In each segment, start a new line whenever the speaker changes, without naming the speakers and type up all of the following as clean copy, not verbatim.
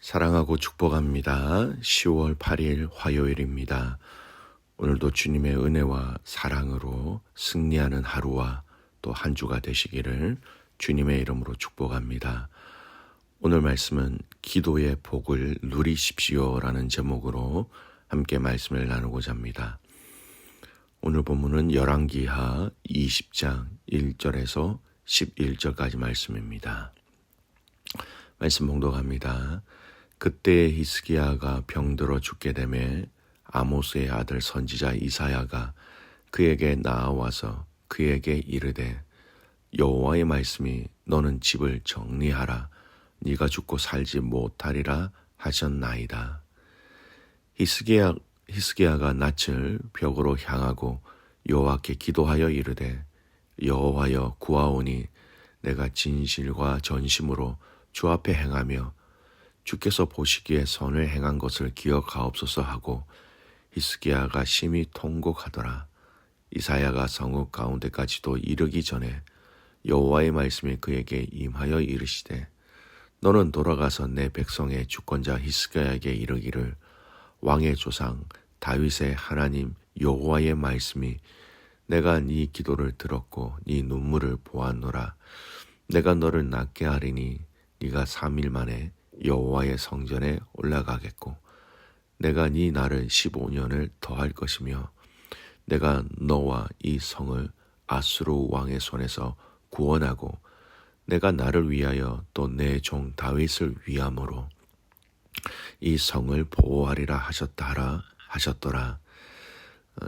사랑하고 축복합니다. 10월 8일 화요일입니다. 오늘도 주님의 은혜와 사랑으로 승리하는 하루와 또 한 주가 되시기를 주님의 이름으로 축복합니다. 오늘 말씀은 기도의 복을 누리십시오라는 제목으로 함께 말씀을 나누고자 합니다. 오늘 본문은 열왕기하 20장 1절에서 11절까지 말씀입니다. 말씀 봉독합니다. 그때 히스기야가 병들어 죽게 되매 아모스의 아들 선지자 이사야가 그에게 나아와서 그에게 이르되 여호와의 말씀이 너는 집을 정리하라 네가 죽고 살지 못하리라 하셨나이다. 히스기야가 낯을 벽으로 향하고 여호와께 기도하여 이르되 여호와여 구하오니 내가 진실과 전심으로 주 앞에 행하며 주께서 보시기에 선을 행한 것을 기억하옵소서 하고 히스기야가 심히 통곡하더라. 이사야가 성읍 가운데까지도 이르기 전에 여호와의 말씀이 그에게 임하여 이르시되 너는 돌아가서 내 백성의 주권자 히스기야에게 이르기를 왕의 조상 다윗의 하나님 여호와의 말씀이 내가 네 기도를 들었고 네 눈물을 보았노라. 내가 너를 낫게 하리니 네가 3일 만에 여호와의 성전에 올라가겠고 내가 네 날을 15년을 더할 것이며 내가 너와 이 성을 아수르 왕의 손에서 구원하고 내가 나를 위하여 또 내 종 다윗을 위함으로 이 성을 보호하리라 하셨더라.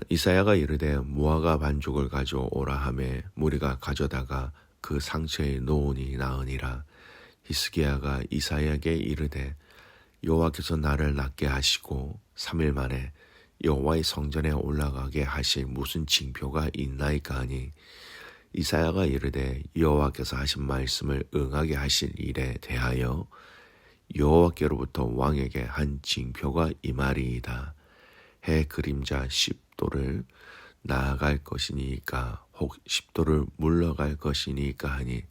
이사야가 이르되 무화과 반죽을 가져오라 하매 무리가 가져다가 그 상처에 놓으니 나으니라. 히스기야가 이사야에게 이르되 여호와께서 나를 낫게 하시고 3일 만에 여호와의 성전에 올라가게 하실 무슨 징표가 있나이까 하니 이사야가 이르되 여호와께서 하신 말씀을 응하게 하실 일에 대하여 여호와께로부터 왕에게 한 징표가 임하리이다. 해 그림자 10도를 나아갈 것이니까 혹 10도를 물러갈 것이니까 하니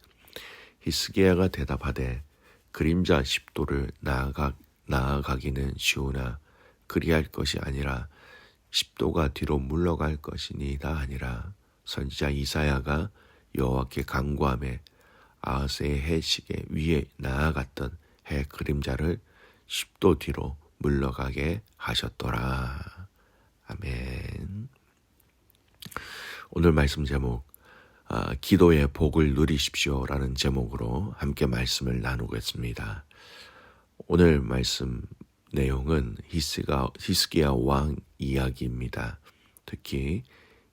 히스기야가 대답하되 그림자 10도를 나아가기는 쉬우나 그리할 것이 아니라 10도가 뒤로 물러갈 것이니이다 하니라. 선지자 이사야가 여호와께 간구하며 아하스의 해시계 위에 나아갔던 해 그림자를 10도 뒤로 물러가게 하셨더라. 아멘. 오늘 말씀 제목 기도의 복을 누리십시오라는 제목으로 함께 말씀을 나누겠습니다. 오늘 말씀 내용은 히스기야 왕 이야기입니다. 특히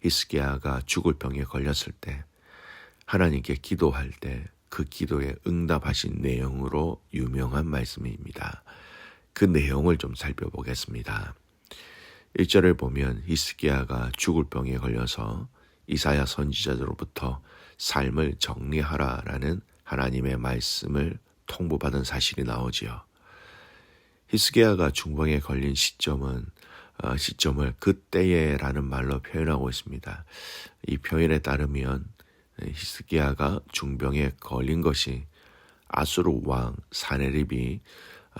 히스기야가 죽을 병에 걸렸을 때 하나님께 기도할 때 그 기도에 응답하신 내용으로 유명한 말씀입니다. 그 내용을 좀 살펴보겠습니다. 1절을 보면 히스기야가 죽을 병에 걸려서 이사야 선지자로부터 삶을 정리하라라는 하나님의 말씀을 통보받은 사실이 나오지요. 히스기야가 중병에 걸린 시점을 그때에라는 말로 표현하고 있습니다. 이 표현에 따르면 히스기야가 중병에 걸린 것이 아수르 왕 사네립이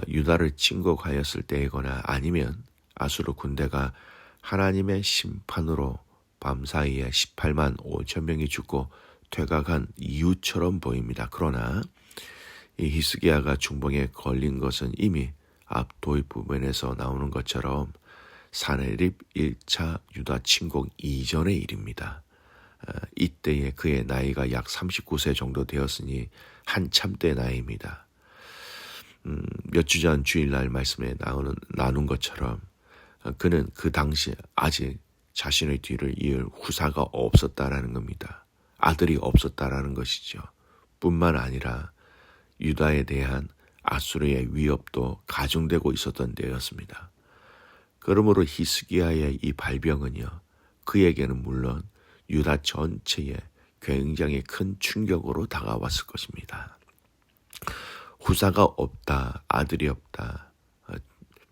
유다를 침공하였을 때이거나 아니면 아수르 군대가 하나님의 심판으로 밤사이에 18만 5천 명이 죽고 퇴각한 이유처럼 보입니다. 그러나 이 히스기야가 중병에 걸린 것은 이미 앞 도입 부분에서 나오는 것처럼 사네립 1차 유다 침공 이전의 일입니다. 이때에 그의 나이가 약 39세 정도 되었으니 한참 때 나이입니다. 몇 주 전 주일날 말씀에 나눈 것처럼 그는 그 당시 아직 자신의 뒤를 이을 후사가 없었다라는 겁니다. 아들이 없었다라는 것이죠. 뿐만 아니라 유다에 대한 아수르의 위협도 가중되고 있었던 때였습니다. 그러므로 히스기야의 이 발병은요, 그에게는 물론 유다 전체에 굉장히 큰 충격으로 다가왔을 것입니다. 후사가 없다, 아들이 없다.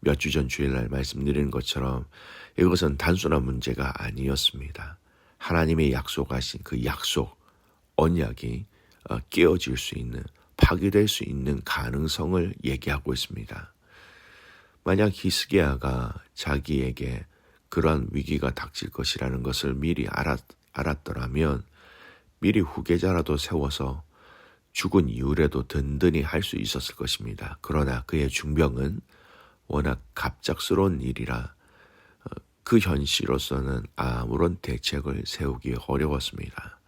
몇 주 전 주일날 말씀드린 것처럼 이것은 단순한 문제가 아니었습니다. 하나님의 약속하신 그 약속, 언약이 깨어질 수 있는, 파괴될 수 있는 가능성을 얘기하고 있습니다. 만약 히스기야가 자기에게 그러한 위기가 닥칠 것이라는 것을 미리 알았더라면 미리 후계자라도 세워서 죽은 이후에도 든든히 할 수 있었을 것입니다. 그러나 그의 중병은 워낙 갑작스러운 일이라 그 현실로서는 아무런 대책을 세우기 어려웠습니다.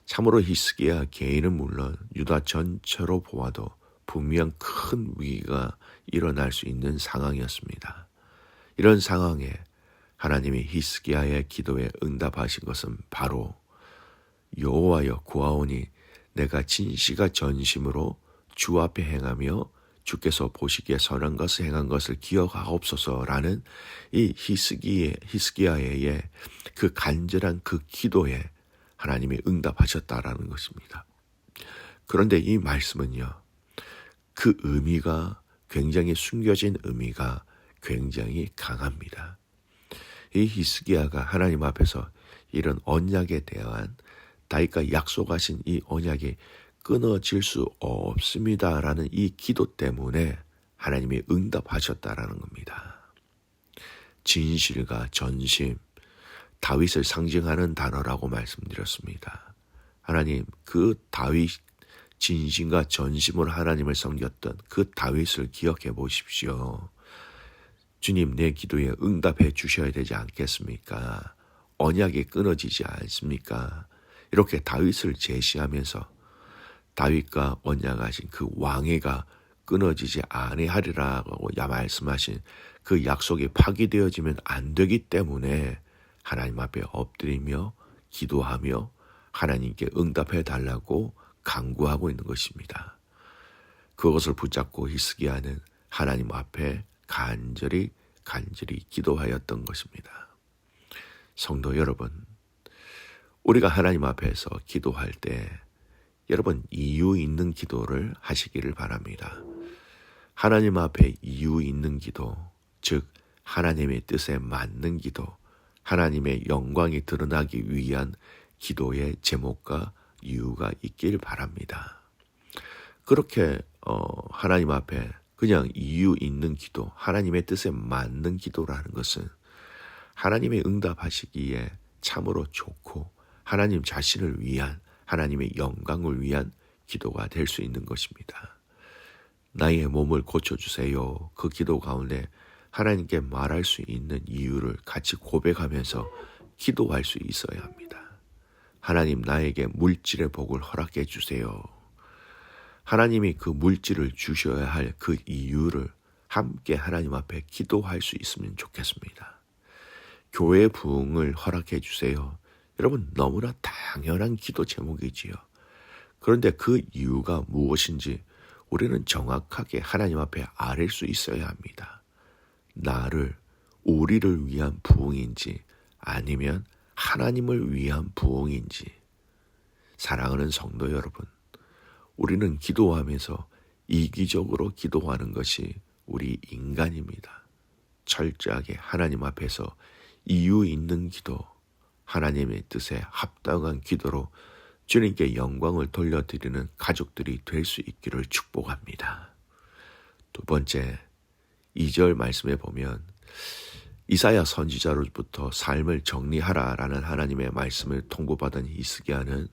참으로 히스기야 개인은 물론 유다 전체로 보아도 분명 큰 위기가 일어날 수 있는 상황이었습니다. 이런 상황에 하나님이 히스기야의 기도에 응답하신 것은 바로 여호와여 구하오니 내가 진시가 전심으로 주 앞에 행하며 주께서 보시기에 선한 것을 행한 것을 기억하옵소서라는 이 히스기야의 그 간절한 그 기도에 하나님이 응답하셨다라는 것입니다. 그런데 이 말씀은요, 그 의미가 굉장히 숨겨진 의미가 굉장히 강합니다. 이 히스기야가 하나님 앞에서 이런 언약에 대한 다윗과 약속하신 이 언약이 끊어질 수 없습니다라는 이 기도 때문에 하나님이 응답하셨다라는 겁니다. 진실과 전심, 다윗을 상징하는 단어라고 말씀드렸습니다. 하나님, 그 다윗 진심과 전심으로 하나님을 섬겼던 그 다윗을 기억해 보십시오. 주님, 내 기도에 응답해 주셔야 되지 않겠습니까? 언약이 끊어지지 않습니까? 이렇게 다윗을 제시하면서 다윗과 언약하신 그 왕회가 끊어지지 아니하리라고 말씀하신 그 약속이 파기되어지면 안 되기 때문에 하나님 앞에 엎드리며 기도하며 하나님께 응답해 달라고 간구하고 있는 것입니다. 그것을 붙잡고 히스기야는 하나님 앞에 간절히 기도하였던 것입니다. 성도 여러분, 우리가 하나님 앞에서 기도할 때 여러분 이유 있는 기도를 하시기를 바랍니다. 하나님 앞에 이유 있는 기도, 즉 하나님의 뜻에 맞는 기도, 하나님의 영광이 드러나기 위한 기도의 제목과 이유가 있길 바랍니다. 그렇게 하나님 앞에 그냥 이유 있는 기도, 하나님의 뜻에 맞는 기도라는 것은 하나님의 응답하시기에 참으로 좋고 하나님 자신을 위한, 하나님의 영광을 위한 기도가 될 수 있는 것입니다. 나의 몸을 고쳐주세요. 그 기도 가운데 하나님께 말할 수 있는 이유를 같이 고백하면서 기도할 수 있어야 합니다. 하나님, 나에게 물질의 복을 허락해 주세요. 하나님이 그 물질을 주셔야 할 그 이유를 함께 하나님 앞에 기도할 수 있으면 좋겠습니다. 교회 부흥을 허락해 주세요. 여러분, 너무나 당연한 기도 제목이지요. 그런데 그 이유가 무엇인지 우리는 정확하게 하나님 앞에 아릴 수 있어야 합니다. 우리를 위한 부흥인지 아니면 하나님을 위한 부흥인지. 사랑하는 성도 여러분, 우리는 기도하면서 이기적으로 기도하는 것이 우리 인간입니다. 철저하게 하나님 앞에서 이유 있는 기도, 하나님의 뜻에 합당한 기도로 주님께 영광을 돌려드리는 가족들이 될 수 있기를 축복합니다. 두 번째, 2절 말씀에 보면 이사야 선지자로부터 삶을 정리하라라는 하나님의 말씀을 통보받은 히스기야는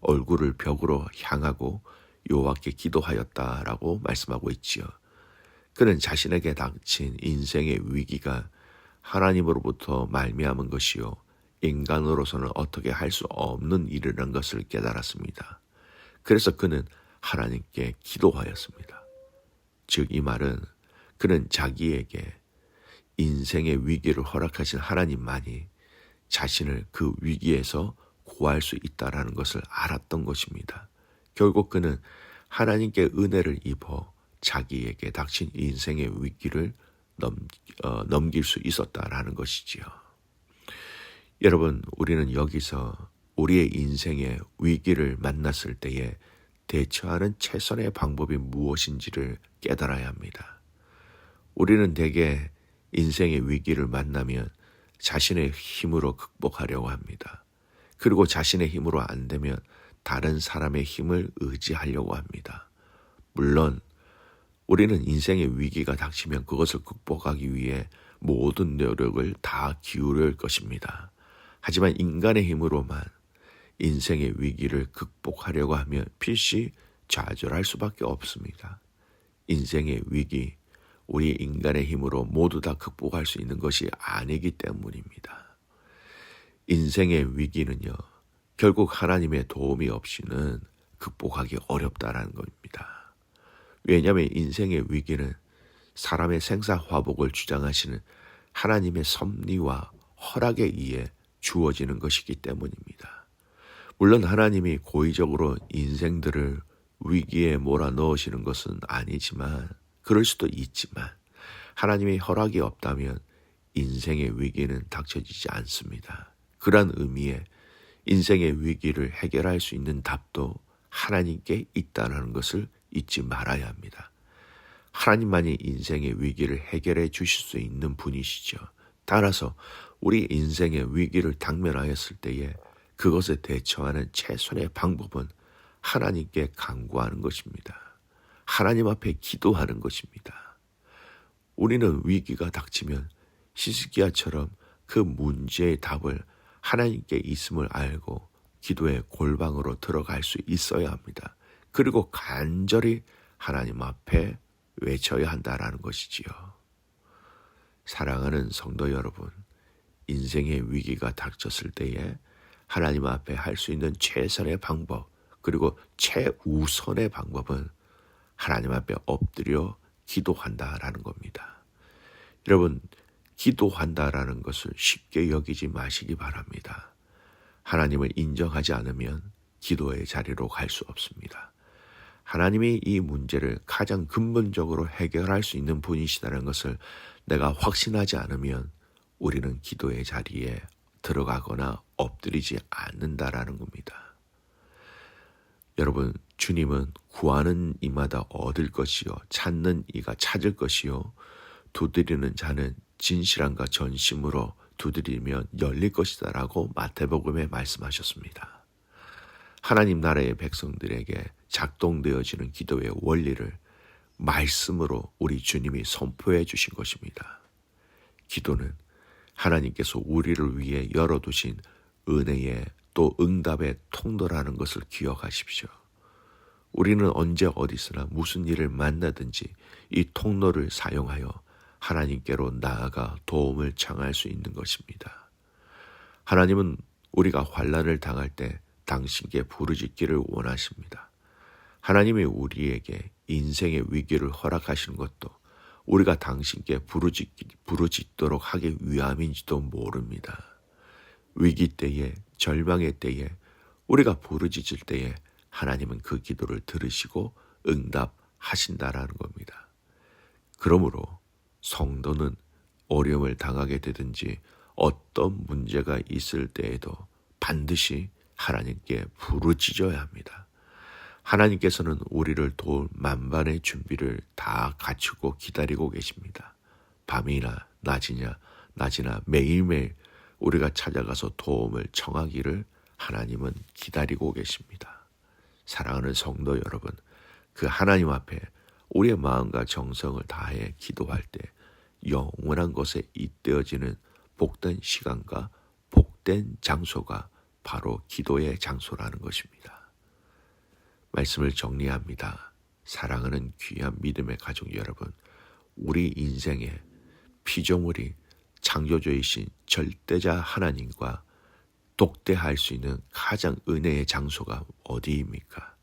얼굴을 벽으로 향하고 여호와께 기도하였다라고 말씀하고 있지요. 그는 자신에게 닥친 인생의 위기가 하나님으로부터 말미암은 것이요, 인간으로서는 어떻게 할 수 없는 일이라는 것을 깨달았습니다. 그래서 그는 하나님께 기도하였습니다. 즉 이 말은 그는 자기에게 인생의 위기를 허락하신 하나님만이 자신을 그 위기에서 구할 수 있다라는 것을 알았던 것입니다. 결국 그는 하나님께 은혜를 입어 자기에게 닥친 인생의 위기를 넘길 수 있었다라는 것이지요. 여러분, 우리는 여기서 우리의 인생의 위기를 만났을 때에 대처하는 최선의 방법이 무엇인지를 깨달아야 합니다. 우리는 대개 인생의 위기를 만나면 자신의 힘으로 극복하려고 합니다. 그리고 자신의 힘으로 안 되면 다른 사람의 힘을 의지하려고 합니다. 물론 우리는 인생의 위기가 닥치면 그것을 극복하기 위해 모든 노력을 다 기울일 것입니다. 하지만 인간의 힘으로만 인생의 위기를 극복하려고 하면 필시 좌절할 수밖에 없습니다. 인생의 위기, 우리 인간의 힘으로 모두 다 극복할 수 있는 것이 아니기 때문입니다. 인생의 위기는요, 결국 하나님의 도움이 없이는 극복하기 어렵다라는 겁니다. 왜냐하면 인생의 위기는 사람의 생사화복을 주장하시는 하나님의 섭리와 허락에 의해 주어지는 것이기 때문입니다. 물론 하나님이 고의적으로 인생들을 위기에 몰아넣으시는 것은 아니지만, 그럴 수도 있지만 하나님의 허락이 없다면 인생의 위기는 닥쳐지지 않습니다. 그런 의미에 인생의 위기를 해결할 수 있는 답도 하나님께 있다는 것을 잊지 말아야 합니다. 하나님만이 인생의 위기를 해결해 주실 수 있는 분이시죠. 따라서 우리 인생의 위기를 당면하였을 때에 그것에 대처하는 최선의 방법은 하나님께 간구하는 것입니다. 하나님 앞에 기도하는 것입니다. 우리는 위기가 닥치면 히스기야처럼 그 문제의 답을 하나님께 있음을 알고 기도의 골방으로 들어갈 수 있어야 합니다. 그리고 간절히 하나님 앞에 외쳐야 한다라는 것이지요. 사랑하는 성도 여러분, 인생의 위기가 닥쳤을 때에 하나님 앞에 할 수 있는 최선의 방법, 그리고 최우선의 방법은 하나님 앞에 엎드려 기도한다라는 겁니다. 여러분, 기도한다라는 것을 쉽게 여기지 마시기 바랍니다. 하나님을 인정하지 않으면 기도의 자리로 갈 수 없습니다. 하나님이 이 문제를 가장 근본적으로 해결할 수 있는 분이시다는 것을 내가 확신하지 않으면 우리는 기도의 자리에 들어가거나 엎드리지 않는다라는 겁니다. 여러분, 주님은 구하는 이마다 얻을 것이요, 찾는 이가 찾을 것이요, 두드리는 자는 진실함과 전심으로 두드리면 열릴 것이다 라고 마태복음에 말씀하셨습니다. 하나님 나라의 백성들에게 작동되어지는 기도의 원리를 말씀으로 우리 주님이 선포해 주신 것입니다. 기도는 하나님께서 우리를 위해 열어두신 은혜의 또 응답의 통로라는 것을 기억하십시오. 우리는 언제 어디서나 무슨 일을 만나든지 이 통로를 사용하여 하나님께로 나아가 도움을 청할 수 있는 것입니다. 하나님은 우리가 환난을 당할 때 당신께 부르짖기를 원하십니다. 하나님이 우리에게 인생의 위기를 허락하시는 것도 우리가 당신께 부르짖도록 하기 위함인지도 모릅니다. 위기 때에, 절망의 때에, 우리가 부르짖을 때에 하나님은 그 기도를 들으시고 응답하신다라는 겁니다. 그러므로 성도는 어려움을 당하게 되든지 어떤 문제가 있을 때에도 반드시 하나님께 부르짖어야 합니다. 하나님께서는 우리를 도울 만반의 준비를 다 갖추고 기다리고 계십니다. 밤이나 낮이나 매일매일 우리가 찾아가서 도움을 청하기를 하나님은 기다리고 계십니다. 사랑하는 성도 여러분, 그 하나님 앞에 우리의 마음과 정성을 다해 기도할 때 영원한 것에 잇대어지는 복된 시간과 복된 장소가 바로 기도의 장소라는 것입니다. 말씀을 정리합니다. 사랑하는 귀한 믿음의 가족 여러분, 우리 인생의 피조물이 창조주이신 절대자 하나님과 독대할 수 있는 가장 은혜의 장소가 어디입니까?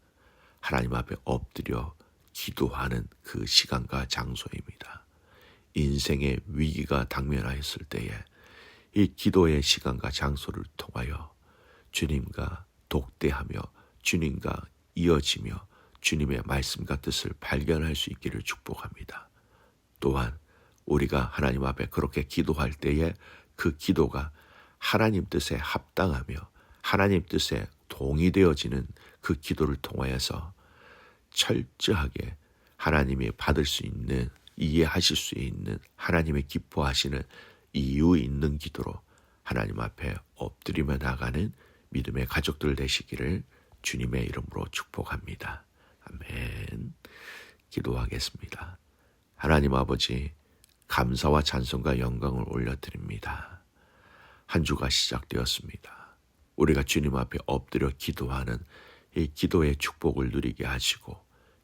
하나님 앞에 엎드려 기도하는 그 시간과 장소입니다. 인생의 위기가 당면하였을 때에 이 기도의 시간과 장소를 통하여 주님과 독대하며 주님과 이어지며 주님의 말씀과 뜻을 발견할 수 있기를 축복합니다. 또한 우리가 하나님 앞에 그렇게 기도할 때에 그 기도가 하나님 뜻에 합당하며 하나님 뜻에 동의되어지는 그 기도를 통하여서 철저하게 하나님이 받을 수 있는, 이해하실 수 있는, 하나님의 기뻐하시는 이유 있는 기도로 하나님 앞에 엎드리며 나가는 믿음의 가족들 되시기를 주님의 이름으로 축복합니다. 아멘. 기도하겠습니다. 하나님 아버지, 감사와 찬송과 영광을 올려드립니다. 한 주가 시작되었습니다. 우리가 주님 앞에 엎드려 기도하는 이 기도의 축복을 누리게 하시고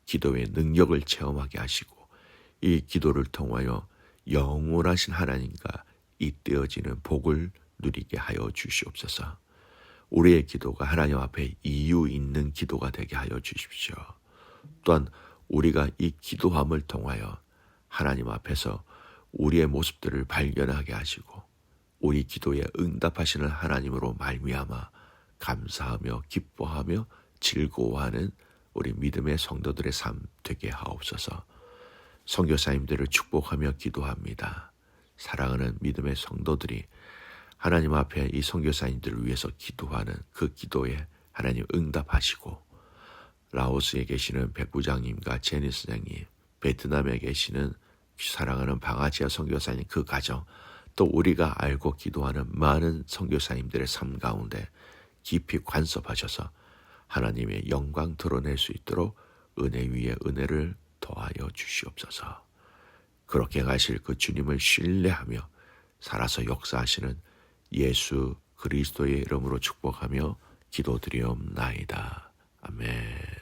기도의 능력을 체험하게 하시고 이 기도를 통하여 영원하신 하나님과 잇대어지는 복을 누리게 하여 주시옵소서. 우리의 기도가 하나님 앞에 이유 있는 기도가 되게 하여 주십시오. 또한 우리가 이 기도함을 통하여 하나님 앞에서 우리의 모습들을 발견하게 하시고 우리 기도에 응답하시는 하나님으로 말미암아 감사하며 기뻐하며 즐거워하는 우리 믿음의 성도들의 삶 되게 하옵소서. 선교사님들을 축복하며 기도합니다. 사랑하는 믿음의 성도들이 하나님 앞에 이 선교사님들을 위해서 기도하는 그 기도에 하나님 응답하시고 라오스에 계시는 백부장님과 제니스장님, 베트남에 계시는 사랑하는 방아지아 선교사님 그 가정, 또 우리가 알고 기도하는 많은 선교사님들의 삶 가운데 깊이 간섭하셔서 하나님의 영광 드러낼 수 있도록 은혜 위에 은혜를 더하여 주시옵소서. 그렇게 가실 그 주님을 신뢰하며 살아서 역사하시는 예수 그리스도의 이름으로 축복하며 기도드리옵나이다. 아멘.